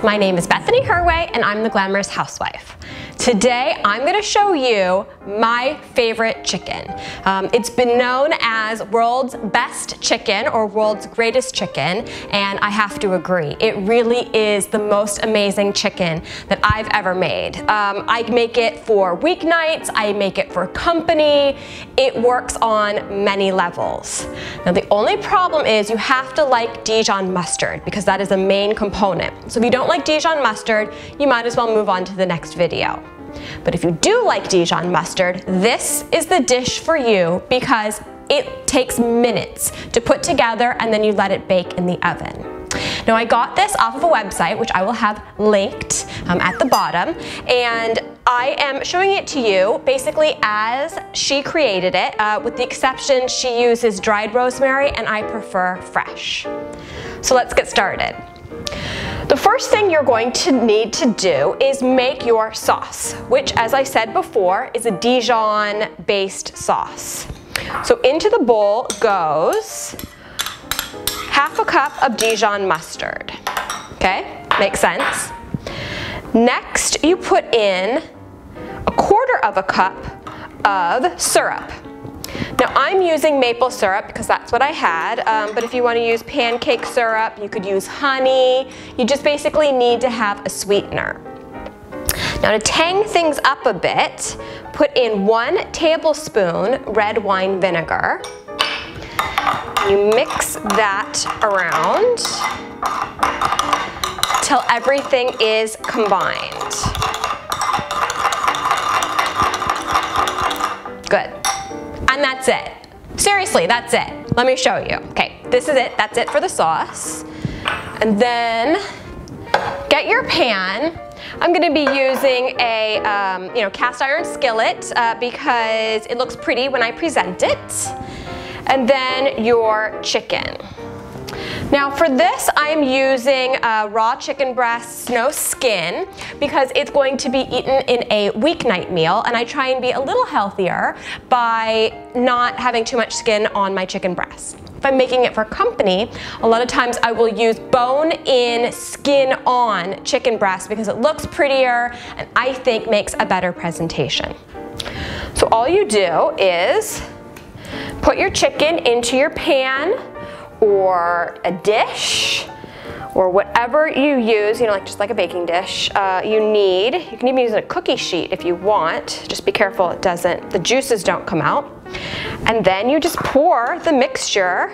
my name is Bethany Herway and I'm the Glamorous Housewife. Today I'm going to show you my favorite chicken. It's been known as world's best chicken or world's greatest chicken, and I have to agree. It really is the most amazing chicken that I've ever made. I make it for weeknights, I make it for company. It works on many levels. Now the only problem is you have to like Dijon mustard because that is a main component. So if you don't like Dijon mustard, you might as well move on to the next video. But if you do like Dijon mustard, this is the dish for you because it takes minutes to put together and then you let it bake in the oven. Now I got this off of a website, which I will have linked at the bottom, and I am showing it to you basically as she created it, with the exception she uses dried rosemary and I prefer fresh. So let's get started. The first thing you're going to need to do is make your sauce, which, as I said before, is a Dijon-based sauce. So into the bowl goes half a cup of Dijon mustard. Okay, makes sense. Next, you put in a quarter of a cup of syrup. Now I'm using maple syrup because that's what I had, but if you want to use pancake syrup, you could use honey. You just basically need to have a sweetener. Now to tang things up a bit, put in 1 tablespoon red wine vinegar. You mix that around till everything is combined. Good. And that's it. Seriously, that's it. Let me show you. Okay, this is it. That's it for the sauce. And then get your pan. I'm going to be using a cast iron skillet because it looks pretty when I present it. And then your chicken. Now for this, I'm using raw chicken breasts, no skin, because it's going to be eaten in a weeknight meal, and I try and be a little healthier by not having too much skin on my chicken breasts. If I'm making it for company, a lot of times I will use bone-in, skin-on chicken breast because it looks prettier and I think makes a better presentation. So all you do is put your chicken into your pan or a dish, or whatever you use, just like a baking dish. You can even use a cookie sheet if you want. Just be careful the juices don't come out. And then you just pour the mixture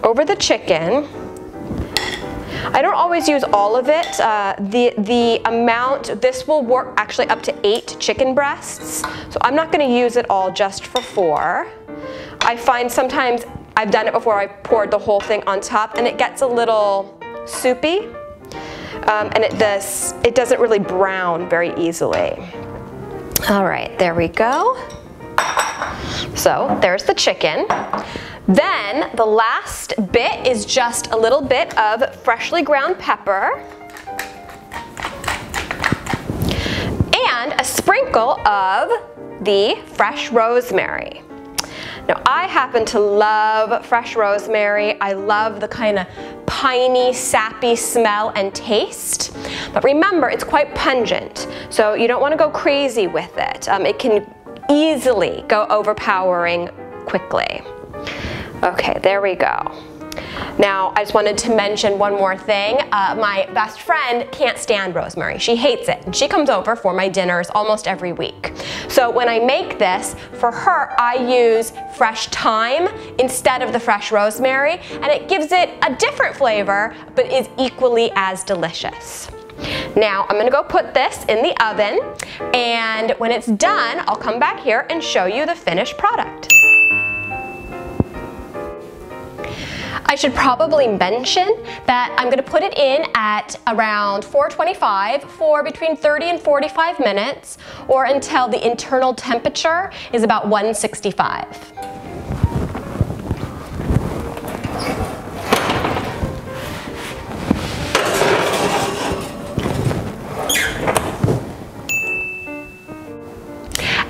over the chicken. I don't always use all of it. The amount, this will work actually up to 8 chicken breasts. So I'm not gonna use it all just for 4. I find sometimes I've done it before, I poured the whole thing on top and it gets a little soupy, and it doesn't really brown very easily. All right, there we go. So there's the chicken. Then the last bit is just a little bit of freshly ground pepper and a sprinkle of the fresh rosemary. Now I happen to love fresh rosemary. I love the kind of piney, sappy smell and taste. But remember, it's quite pungent, so you don't want to go crazy with it. It can easily go overpowering quickly. Okay, there we go. Now, I just wanted to mention one more thing. My best friend can't stand rosemary. She hates it. And she comes over for my dinners almost every week. So when I make this, for her, I use fresh thyme instead of the fresh rosemary, and it gives it a different flavor, but is equally as delicious. Now, I'm gonna go put this in the oven, and when it's done, I'll come back here and show you the finished product. I should probably mention that I'm going to put it in at around 425 for between 30 and 45 minutes, or until the internal temperature is about 165.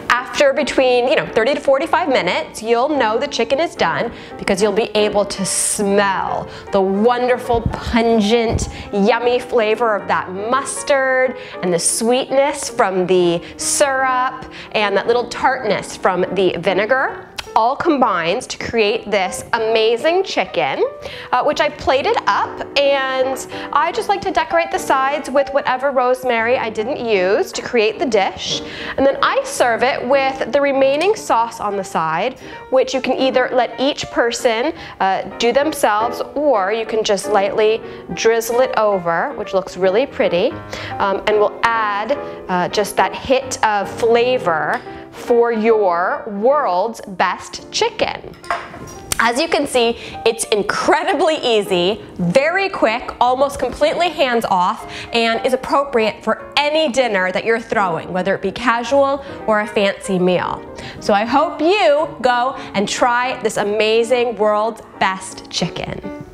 After between between 30 to 45 minutes, you'll know the chicken is done because you'll be able to smell the wonderful, pungent, yummy flavor of that mustard and the sweetness from the syrup and that little tartness from the vinegar. All combines to create this amazing chicken, which I plated up, and I just like to decorate the sides with whatever rosemary I didn't use to create the dish. And then I serve it with the remaining sauce on the side, which you can either let each person do themselves, or you can just lightly drizzle it over, which looks really pretty, and will add just that hit of flavor for your world's best chicken. As you can see, it's incredibly easy, very quick, almost completely hands-off, and is appropriate for any dinner that you're throwing, whether it be casual or a fancy meal. So I hope you go and try this amazing world's best chicken.